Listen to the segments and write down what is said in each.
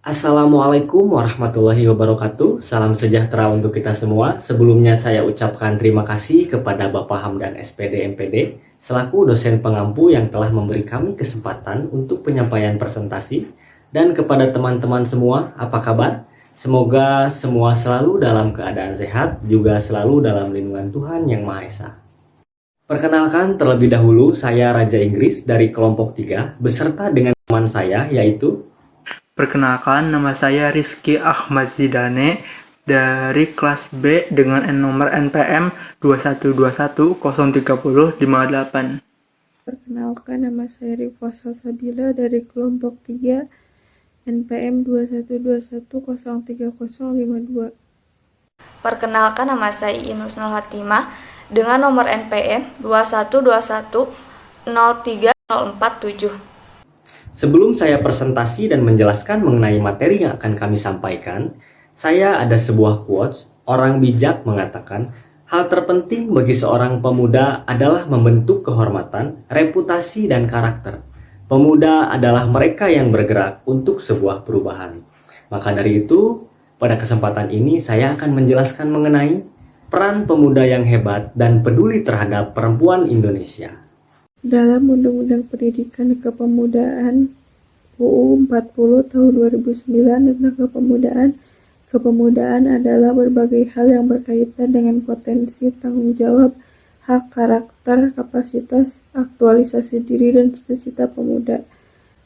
Assalamualaikum warahmatullahi wabarakatuh. Salam sejahtera untuk kita semua. Sebelumnya saya ucapkan terima kasih kepada Bapak Hamdan SPD MPD selaku dosen pengampu yang telah memberi kami kesempatan untuk penyampaian presentasi, dan kepada teman-teman semua, apa kabar? Semoga semua selalu dalam keadaan sehat, juga selalu dalam lindungan Tuhan Yang Maha Esa. Perkenalkan terlebih dahulu, saya Raja Inggris dari kelompok 3 beserta dengan teman saya yaitu. Perkenalkan, nama saya Rizky Ahmad Zidane dari kelas B dengan nomor NPM 212103058. Perkenalkan, nama saya Rifwa Salsabila dari kelompok 3 NPM 212103052. Perkenalkan, nama saya Inus Nur Hatimah dengan nomor NPM 212103047. Sebelum saya presentasi dan menjelaskan mengenai materi yang akan kami sampaikan, saya ada sebuah quotes. Orang bijak mengatakan, hal terpenting bagi seorang pemuda adalah membentuk kehormatan, reputasi, dan karakter. Pemuda adalah mereka yang bergerak untuk sebuah perubahan. Maka dari itu, pada kesempatan ini saya akan menjelaskan mengenai peran pemuda yang hebat dan peduli terhadap perempuan Indonesia. Dalam Undang-Undang Pendidikan Kepemudaan UU 40 tahun 2009 tentang kepemudaan adalah berbagai hal yang berkaitan dengan potensi, tanggung jawab, hak, karakter, kapasitas, aktualisasi diri, dan cita-cita pemuda.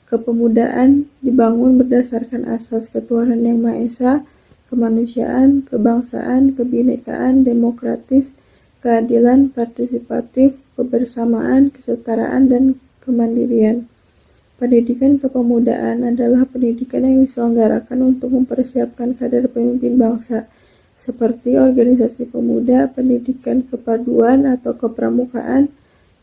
Kepemudaan dibangun berdasarkan asas ketuhanan Yang Maha Esa, kemanusiaan, kebangsaan, kebinekaan, demokratis, keadilan, partisipatif, kebersamaan, kesetaraan, dan kemandirian. Pendidikan kepemudaan adalah pendidikan yang diselenggarakan untuk mempersiapkan kader pemimpin bangsa, seperti organisasi pemuda, pendidikan kepaduan atau kepramukaan,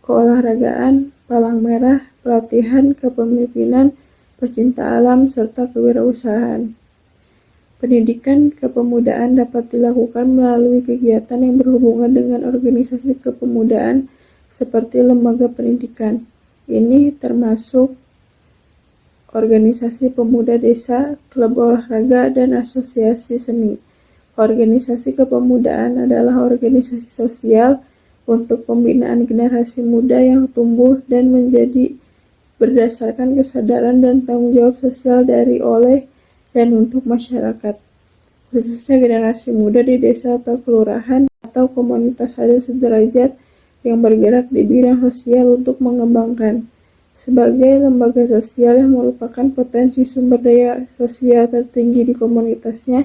keolahragaan, palang merah, pelatihan kepemimpinan, pecinta alam, serta kewirausahaan. Pendidikan kepemudaan dapat dilakukan melalui kegiatan yang berhubungan dengan organisasi kepemudaan seperti lembaga pendidikan. Ini termasuk organisasi pemuda desa, klub olahraga, dan asosiasi seni. Organisasi kepemudaan adalah organisasi sosial untuk pembinaan generasi muda yang tumbuh dan menjadi berdasarkan kesadaran dan tanggung jawab sosial dari, oleh, dan untuk masyarakat, khususnya generasi muda di desa atau kelurahan atau komunitas adat sederajat yang bergerak di bidang sosial untuk mengembangkan. Sebagai lembaga sosial yang merupakan potensi sumber daya sosial tertinggi di komunitasnya,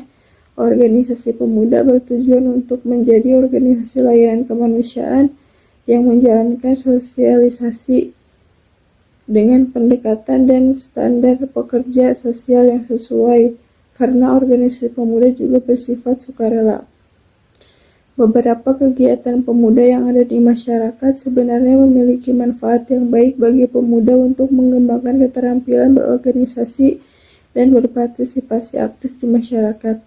organisasi pemuda bertujuan untuk menjadi organisasi layanan kemanusiaan yang menjalankan sosialisasi dengan pendekatan dan standar pekerja sosial yang sesuai, karena organisasi pemuda juga bersifat sukarela. Beberapa kegiatan pemuda yang ada di masyarakat sebenarnya memiliki manfaat yang baik bagi pemuda untuk mengembangkan keterampilan berorganisasi dan berpartisipasi aktif di masyarakat.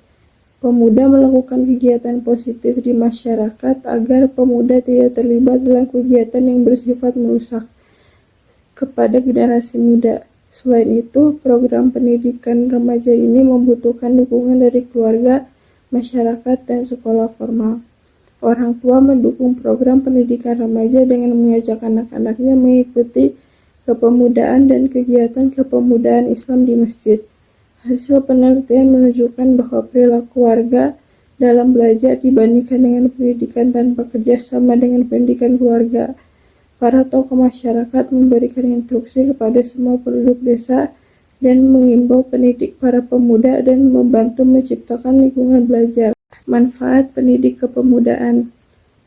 Pemuda melakukan kegiatan positif di masyarakat agar pemuda tidak terlibat dalam kegiatan yang bersifat merusak kepada generasi muda. Selain itu, program pendidikan remaja ini membutuhkan dukungan dari keluarga, masyarakat, dan sekolah formal. Orang tua mendukung program pendidikan remaja dengan mengajak anak-anaknya mengikuti kepemudaan dan kegiatan kepemudaan Islam di masjid. Hasil penelitian menunjukkan bahwa perilaku warga dalam belajar dibandingkan dengan pendidikan tanpa kerjasama dengan pendidikan keluarga. Para tokoh masyarakat memberikan instruksi kepada semua penduduk desa dan mengimbau pendidik para pemuda dan membantu menciptakan lingkungan belajar. Manfaat pendidik kepemudaan.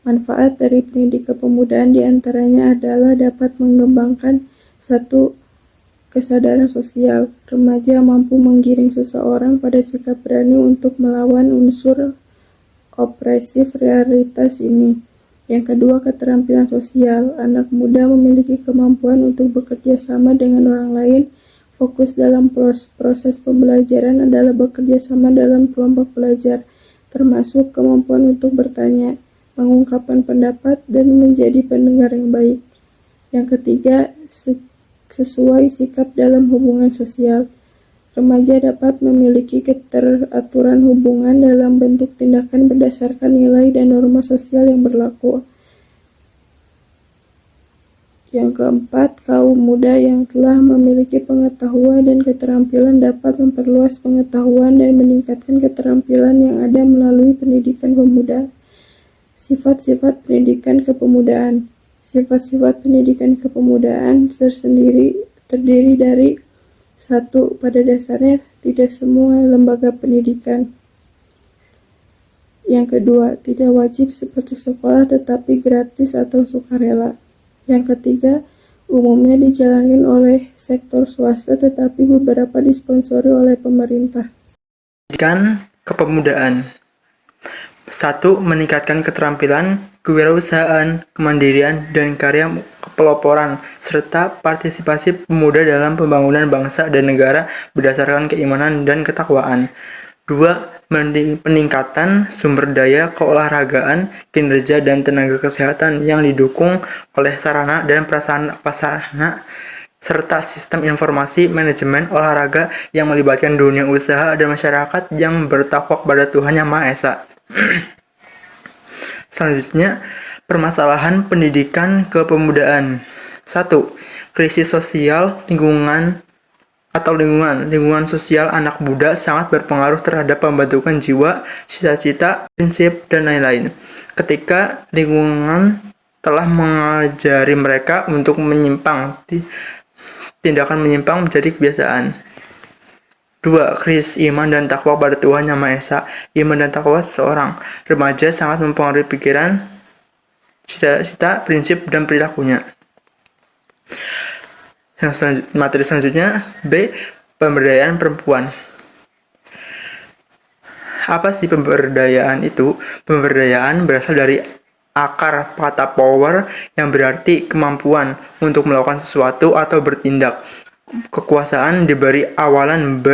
Manfaat dari pendidik kepemudaan diantaranya adalah dapat mengembangkan satu, kesadaran sosial. Remaja mampu menggiring seseorang pada sikap berani untuk melawan unsur opresif realitas ini. Yang kedua, keterampilan sosial. Anak muda memiliki kemampuan untuk bekerja sama dengan orang lain. Fokus dalam proses pembelajaran adalah bekerja sama dalam kelompok belajar, termasuk kemampuan untuk bertanya, mengungkapkan pendapat, dan menjadi pendengar yang baik. Yang ketiga, sesuai sikap dalam hubungan sosial. Remaja dapat memiliki keteraturan hubungan dalam bentuk tindakan berdasarkan nilai dan norma sosial yang berlaku. Yang keempat, kaum muda yang telah memiliki pengetahuan dan keterampilan dapat memperluas pengetahuan dan meningkatkan keterampilan yang ada melalui pendidikan pemuda. Sifat-sifat pendidikan kepemudaan. Sifat-sifat pendidikan kepemudaan terdiri dari: 1. Pada dasarnya, tidak semua lembaga pendidikan. Yang kedua, tidak wajib seperti sekolah tetapi gratis atau sukarela. Yang ketiga, umumnya dijalankan oleh sektor swasta tetapi beberapa disponsori oleh pemerintah. Pendidikan kepemudaan. 1. Meningkatkan keterampilan, kewirausahaan, kemandirian, dan karya kepeloporan, serta partisipasi pemuda dalam pembangunan bangsa dan negara berdasarkan keimanan dan ketakwaan. 2. Peningkatan sumber daya keolahragaan, kinerja, dan tenaga kesehatan yang didukung oleh sarana dan prasarana serta sistem informasi manajemen olahraga yang melibatkan dunia usaha dan masyarakat yang bertakwa kepada Tuhan Yang Maha Esa. Selanjutnya, permasalahan pendidikan kepemudaan. 1. Krisis sosial lingkungan sosial anak muda sangat berpengaruh terhadap pembentukan jiwa, cita-cita, prinsip, dan lain-lain. Ketika lingkungan telah mengajari mereka untuk tindakan menyimpang menjadi kebiasaan. 2. Krisis iman dan takwa pada Tuhan Yang Maha Esa. Iman dan takwa seorang remaja sangat mempengaruhi pikiran, cita-cita, prinsip, dan perilakunya. Materi selanjutnya, B. Pemberdayaan perempuan. Apa sih pemberdayaan itu? Pemberdayaan berasal dari akar kata power yang berarti kemampuan untuk melakukan sesuatu atau bertindak. Kekuasaan diberi awalan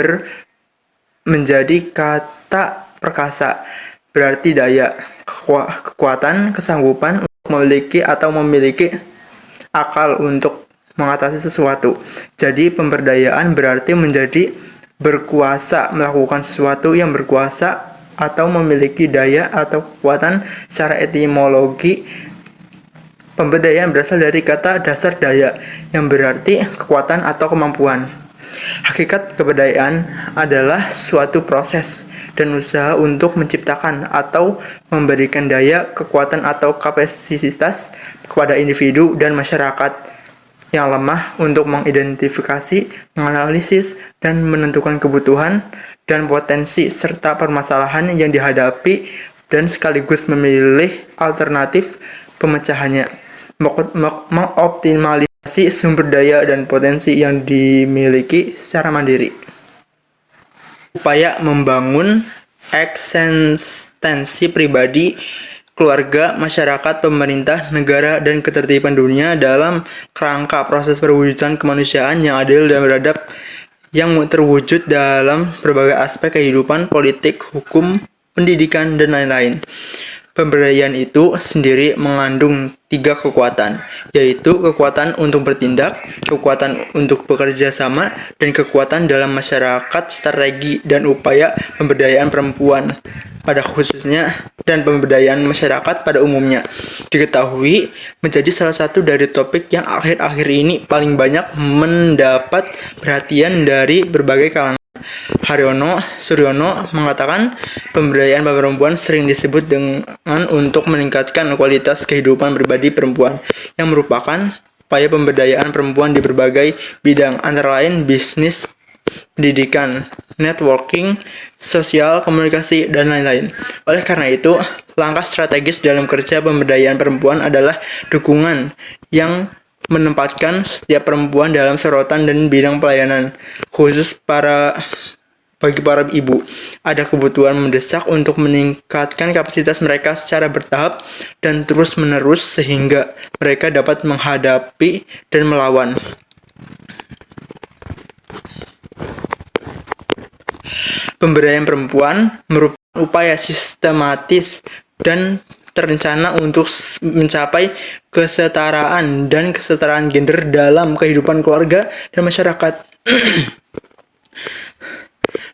menjadi kata perkasa, berarti daya, kekuatan, kesanggupan untuk memiliki akal untuk mengatasi sesuatu. Jadi pemberdayaan berarti menjadi berkuasa, melakukan sesuatu yang berkuasa atau memiliki daya atau kekuatan. Secara etimologi, pemberdayaan berasal dari kata dasar daya yang berarti kekuatan atau kemampuan. Hakikat keberdayaan adalah suatu proses dan usaha untuk menciptakan atau memberikan daya, kekuatan atau kapasitas kepada individu dan masyarakat yang lemah untuk mengidentifikasi, menganalisis, dan menentukan kebutuhan dan potensi serta permasalahan yang dihadapi dan sekaligus memilih alternatif pemecahannya, mengoptimalisasi sumber daya dan potensi yang dimiliki secara mandiri. Upaya membangun eksistensi pribadi, keluarga, masyarakat, pemerintah, negara, dan ketertiban dunia dalam kerangka proses perwujudan kemanusiaan yang adil dan beradab yang terwujud dalam berbagai aspek kehidupan, politik, hukum, pendidikan, dan lain-lain. Pemberdayaan itu sendiri mengandung 3 kekuatan, yaitu kekuatan untuk bertindak, kekuatan untuk bekerja sama, dan kekuatan dalam masyarakat, strategi, dan upaya pemberdayaan perempuan pada khususnya dan pemberdayaan masyarakat pada umumnya diketahui menjadi salah satu dari topik yang akhir-akhir ini paling banyak mendapat perhatian dari berbagai kalangan. Haryono Suryono mengatakan pemberdayaan perempuan sering disebut dengan untuk meningkatkan kualitas kehidupan pribadi perempuan yang merupakan upaya pemberdayaan perempuan di berbagai bidang antara lain bisnis, pendidikan, networking, sosial, komunikasi, dan lain-lain. Oleh karena itu, langkah strategis dalam kerja pemberdayaan perempuan adalah dukungan yang menempatkan setiap perempuan dalam sorotan dan bidang pelayanan, khusus bagi para ibu. Ada kebutuhan mendesak untuk meningkatkan kapasitas mereka secara bertahap dan terus-menerus sehingga mereka dapat menghadapi dan melawan pemberdayaan perempuan merupakan upaya sistematis dan terencana untuk mencapai kesetaraan dan kesetaraan gender dalam kehidupan keluarga dan masyarakat.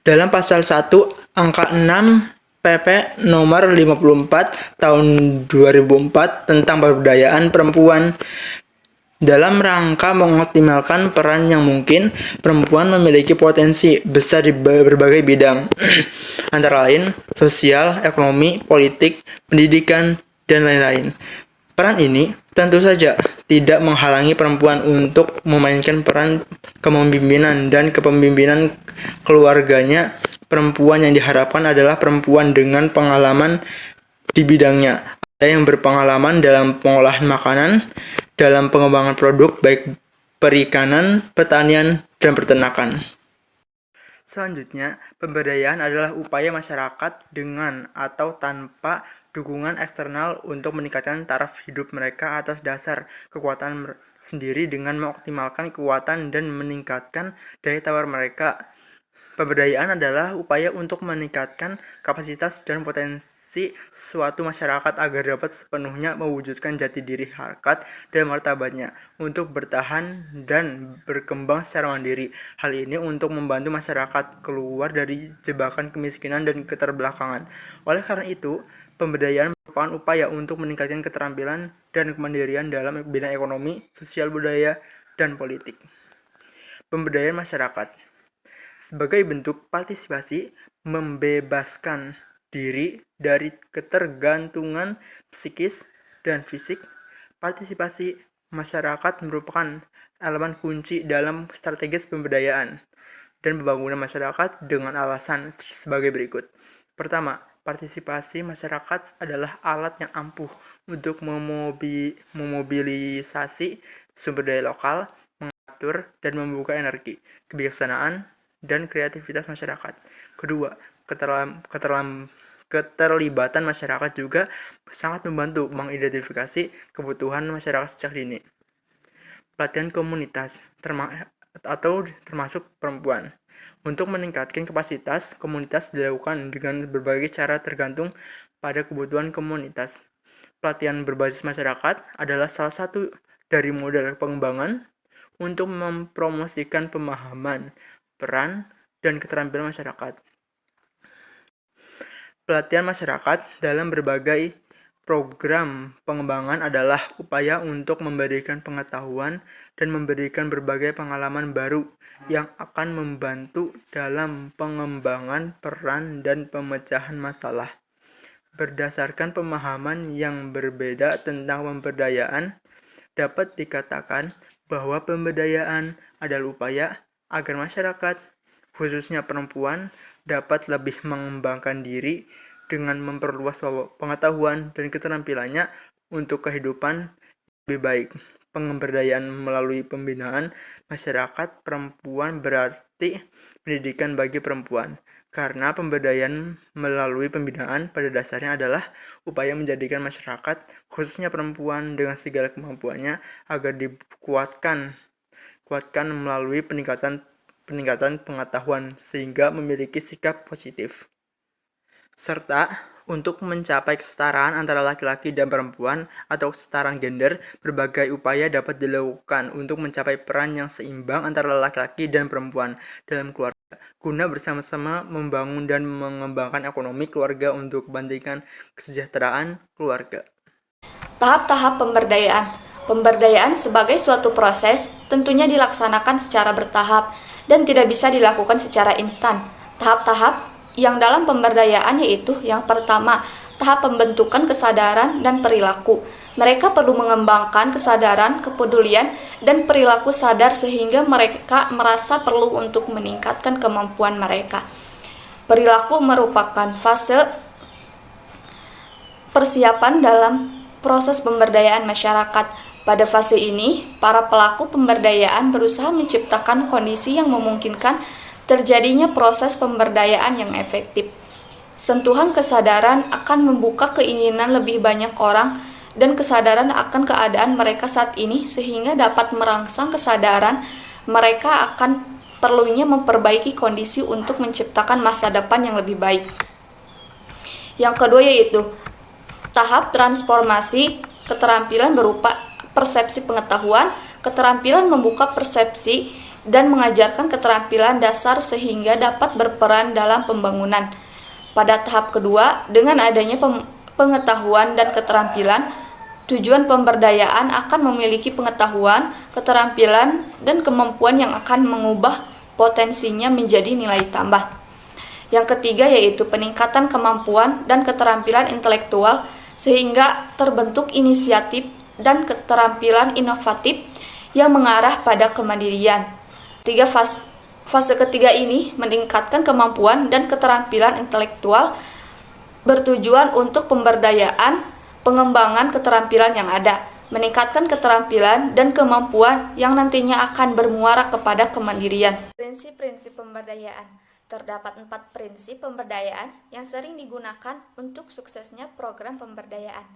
dalam pasal 1 angka 6 PP nomor 54 tahun 2004 tentang pemberdayaan perempuan. Dalam rangka mengoptimalkan peran yang mungkin, perempuan memiliki potensi besar di berbagai bidang, antara lain sosial, ekonomi, politik, pendidikan, dan lain-lain. Peran ini tentu saja tidak menghalangi perempuan untuk memainkan peran kepemimpinan dan kepemimpinan keluarganya. Perempuan yang diharapkan adalah perempuan dengan pengalaman di bidangnya. Ada yang berpengalaman dalam pengolahan makanan, dalam pengembangan produk baik perikanan, pertanian, dan peternakan. Selanjutnya, pemberdayaan adalah upaya masyarakat dengan atau tanpa dukungan eksternal untuk meningkatkan taraf hidup mereka atas dasar kekuatan sendiri dengan mengoptimalkan kekuatan dan meningkatkan daya tawar mereka. Pemberdayaan adalah upaya untuk meningkatkan kapasitas dan potensi suatu masyarakat agar dapat sepenuhnya mewujudkan jati diri harkat dan martabatnya untuk bertahan dan berkembang secara mandiri. Hal ini untuk membantu masyarakat keluar dari jebakan kemiskinan dan keterbelakangan. Oleh karena itu, pemberdayaan merupakan upaya untuk meningkatkan keterampilan dan kemandirian dalam bidang ekonomi, sosial budaya, dan politik. Pemberdayaan masyarakat sebagai bentuk partisipasi membebaskan diri dari ketergantungan psikis dan fisik. Partisipasi masyarakat merupakan elemen kunci dalam strategis pemberdayaan dan pembangunan masyarakat dengan alasan sebagai berikut. Pertama, partisipasi masyarakat adalah alat yang ampuh untuk memobilisasi sumber daya lokal, mengatur dan membuka energi, kebijaksanaan, dan kreativitas masyarakat. Kedua, keterlibatan masyarakat juga sangat membantu mengidentifikasi kebutuhan masyarakat sejak dini. Pelatihan komunitas termasuk perempuan. Untuk meningkatkan kapasitas komunitas dilakukan dengan berbagai cara tergantung pada kebutuhan komunitas. Pelatihan berbasis masyarakat adalah salah satu dari model pengembangan untuk mempromosikan pemahaman, peran, dan keterampilan masyarakat. Pelatihan masyarakat dalam berbagai program pengembangan adalah upaya untuk memberikan pengetahuan dan memberikan berbagai pengalaman baru yang akan membantu dalam pengembangan peran dan pemecahan masalah. Berdasarkan pemahaman yang berbeda tentang pemberdayaan, dapat dikatakan bahwa pemberdayaan adalah upaya agar masyarakat, khususnya perempuan, dapat lebih mengembangkan diri dengan memperluas pengetahuan dan keterampilannya untuk kehidupan lebih baik. Pemberdayaan melalui pembinaan masyarakat perempuan berarti pendidikan bagi perempuan, karena pemberdayaan melalui pembinaan pada dasarnya adalah upaya menjadikan masyarakat, khususnya perempuan dengan segala kemampuannya, agar dikuatkan melalui peningkatan pengetahuan sehingga memiliki sikap positif. Serta untuk mencapai kesetaraan antara laki-laki dan perempuan atau kesetaraan gender, berbagai upaya dapat dilakukan untuk mencapai peran yang seimbang antara laki-laki dan perempuan dalam keluarga, guna bersama-sama membangun dan mengembangkan ekonomi keluarga untuk kepentingan kesejahteraan keluarga. Tahap-tahap pemberdayaan. Pemberdayaan sebagai suatu proses tentunya dilaksanakan secara bertahap dan tidak bisa dilakukan secara instan. Tahap-tahap yang dalam pemberdayaan yaitu yang pertama, tahap pembentukan kesadaran dan perilaku. Mereka perlu mengembangkan kesadaran, kepedulian, dan perilaku sadar sehingga mereka merasa perlu untuk meningkatkan kemampuan mereka. Perilaku merupakan fase persiapan dalam proses pemberdayaan masyarakat. Pada fase ini, para pelaku pemberdayaan berusaha menciptakan kondisi yang memungkinkan terjadinya proses pemberdayaan yang efektif. Sentuhan kesadaran akan membuka keinginan lebih banyak orang dan kesadaran akan keadaan mereka saat ini sehingga dapat merangsang kesadaran mereka akan perlunya memperbaiki kondisi untuk menciptakan masa depan yang lebih baik. Yang kedua yaitu tahap transformasi keterampilan berupa persepsi pengetahuan, keterampilan membuka persepsi dan mengajarkan keterampilan dasar sehingga dapat berperan dalam pembangunan. Pada tahap kedua, dengan adanya pengetahuan dan keterampilan, tujuan pemberdayaan akan memiliki pengetahuan, keterampilan, dan kemampuan yang akan mengubah potensinya menjadi nilai tambah. Yang ketiga yaitu peningkatan kemampuan dan keterampilan intelektual sehingga terbentuk inisiatif dan keterampilan inovatif yang mengarah pada kemandirian. Fase ketiga ini meningkatkan kemampuan dan keterampilan intelektual bertujuan untuk pemberdayaan, pengembangan keterampilan yang ada, meningkatkan keterampilan dan kemampuan yang nantinya akan bermuara kepada kemandirian. Prinsip-prinsip pemberdayaan. Terdapat 4 prinsip pemberdayaan yang sering digunakan untuk suksesnya program pemberdayaan,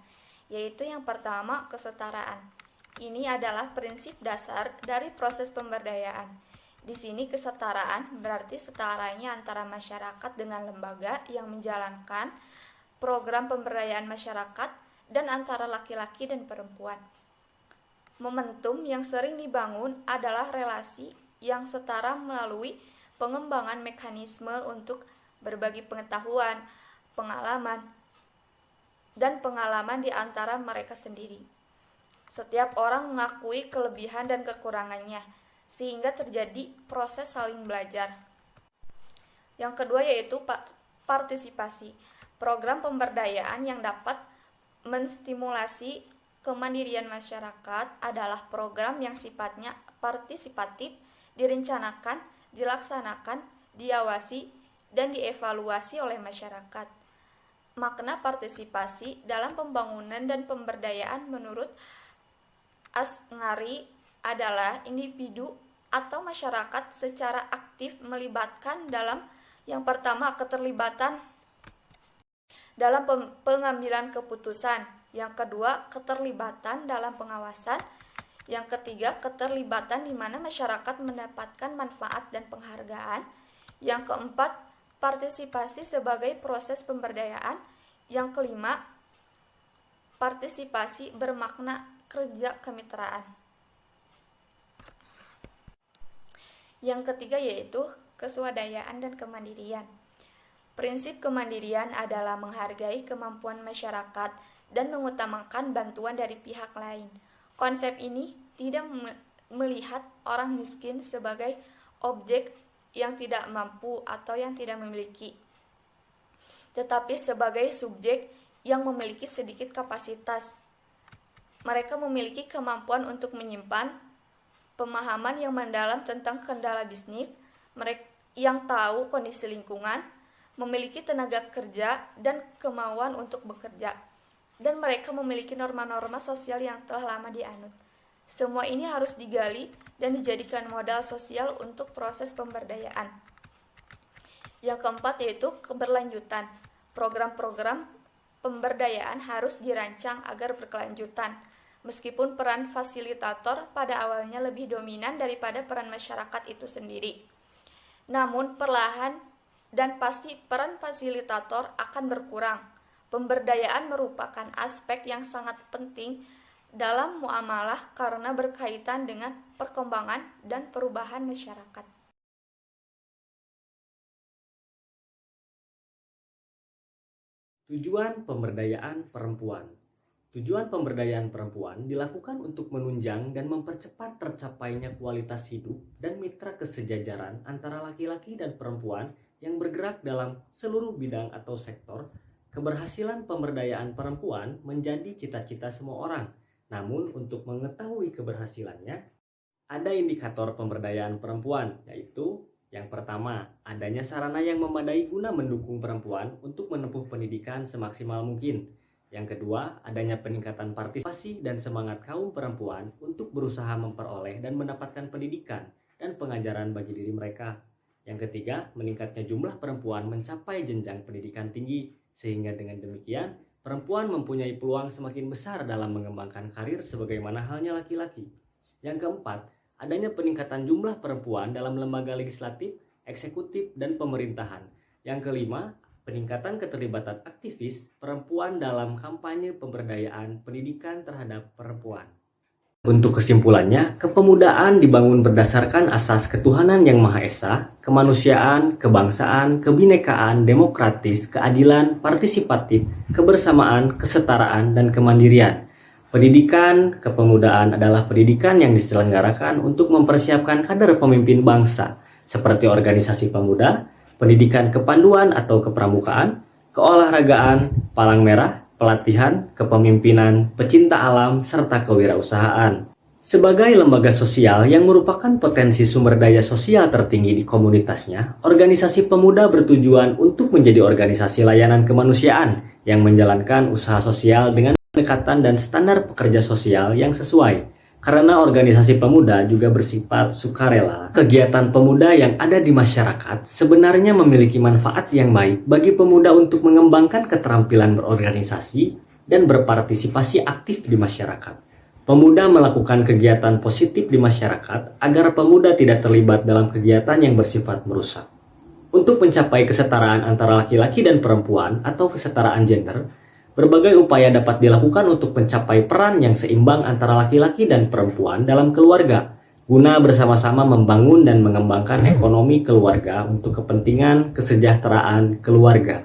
yaitu yang pertama, kesetaraan. Ini adalah prinsip dasar dari proses pemberdayaan. Di sini kesetaraan berarti setaranya antara masyarakat dengan lembaga yang menjalankan program pemberdayaan masyarakat dan antara laki-laki dan perempuan. Momentum yang sering dibangun adalah relasi yang setara melalui pengembangan mekanisme untuk berbagi pengetahuan, pengalaman, dan pengalaman di antara mereka sendiri. Setiap orang mengakui kelebihan dan kekurangannya, sehingga terjadi proses saling belajar. Yang kedua yaitu partisipasi. Program pemberdayaan yang dapat menstimulasi kemandirian masyarakat adalah program yang sifatnya partisipatif, direncanakan, dilaksanakan, diawasi, dan dievaluasi oleh masyarakat. Makna partisipasi dalam pembangunan dan pemberdayaan menurut Asngari adalah individu atau masyarakat secara aktif melibatkan dalam yang pertama keterlibatan dalam pengambilan keputusan, yang kedua keterlibatan dalam pengawasan, yang ketiga keterlibatan di mana masyarakat mendapatkan manfaat dan penghargaan, yang keempat partisipasi sebagai proses pemberdayaan, yang kelima partisipasi bermakna kerja kemitraan. Yang ketiga yaitu keswadayaan dan kemandirian. Prinsip kemandirian adalah menghargai kemampuan masyarakat dan mengutamakan bantuan dari pihak lain. Konsep ini tidak melihat orang miskin sebagai objek yang tidak mampu atau yang tidak memiliki, tetapi sebagai subjek yang memiliki sedikit kapasitas. Mereka memiliki kemampuan untuk menyimpan pemahaman yang mendalam tentang kendala bisnis, mereka yang tahu kondisi lingkungan, memiliki tenaga kerja dan kemauan untuk bekerja, dan mereka memiliki norma-norma sosial yang telah lama dianut. Semua ini harus digali dan dijadikan modal sosial untuk proses pemberdayaan. Yang keempat yaitu keberlanjutan. Program-program pemberdayaan harus dirancang agar berkelanjutan. Meskipun peran fasilitator pada awalnya lebih dominan daripada peran masyarakat itu sendiri. Namun perlahan dan pasti peran fasilitator akan berkurang. Pemberdayaan merupakan aspek yang sangat penting dalam muamalah karena berkaitan dengan perkembangan dan perubahan masyarakat. Tujuan pemberdayaan perempuan. Tujuan pemberdayaan perempuan dilakukan untuk menunjang dan mempercepat tercapainya kualitas hidup dan mitra kesejajaran antara laki-laki dan perempuan yang bergerak dalam seluruh bidang atau sektor. Keberhasilan pemberdayaan perempuan menjadi cita-cita semua orang. Namun untuk mengetahui keberhasilannya, ada indikator pemberdayaan perempuan, yaitu yang pertama, adanya sarana yang memadai guna mendukung perempuan untuk menempuh pendidikan semaksimal mungkin. Yang kedua, adanya peningkatan partisipasi dan semangat kaum perempuan untuk berusaha memperoleh dan mendapatkan pendidikan dan pengajaran bagi diri mereka. Yang ketiga, meningkatnya jumlah perempuan mencapai jenjang pendidikan tinggi, sehingga dengan demikian, perempuan mempunyai peluang semakin besar dalam mengembangkan karir sebagaimana halnya laki-laki. Yang keempat, adanya peningkatan jumlah perempuan dalam lembaga legislatif, eksekutif, dan pemerintahan. Yang kelima, peningkatan keterlibatan aktivis perempuan dalam kampanye pemberdayaan pendidikan terhadap perempuan. Untuk kesimpulannya, kepemudaan dibangun berdasarkan asas ketuhanan yang Maha Esa, kemanusiaan, kebangsaan, kebinekaan, demokratis, keadilan, partisipatif, kebersamaan, kesetaraan, dan kemandirian. Pendidikan kepemudaan adalah pendidikan yang diselenggarakan untuk mempersiapkan kader pemimpin bangsa, seperti organisasi pemuda, pendidikan kepanduan atau kepramukaan, keolahragaan, palang merah, pelatihan, kepemimpinan, pecinta alam, serta kewirausahaan. Sebagai lembaga sosial yang merupakan potensi sumber daya sosial tertinggi di komunitasnya, organisasi pemuda bertujuan untuk menjadi organisasi layanan kemanusiaan yang menjalankan usaha sosial dengan pendekatan dan standar pekerja sosial yang sesuai. Karena organisasi pemuda juga bersifat sukarela, kegiatan pemuda yang ada di masyarakat sebenarnya memiliki manfaat yang baik bagi pemuda untuk mengembangkan keterampilan berorganisasi dan berpartisipasi aktif di masyarakat. Pemuda melakukan kegiatan positif di masyarakat agar pemuda tidak terlibat dalam kegiatan yang bersifat merusak. Untuk mencapai kesetaraan antara laki-laki dan perempuan atau kesetaraan gender, berbagai upaya dapat dilakukan untuk mencapai peran yang seimbang antara laki-laki dan perempuan dalam keluarga, guna bersama-sama membangun dan mengembangkan ekonomi keluarga untuk kepentingan kesejahteraan keluarga.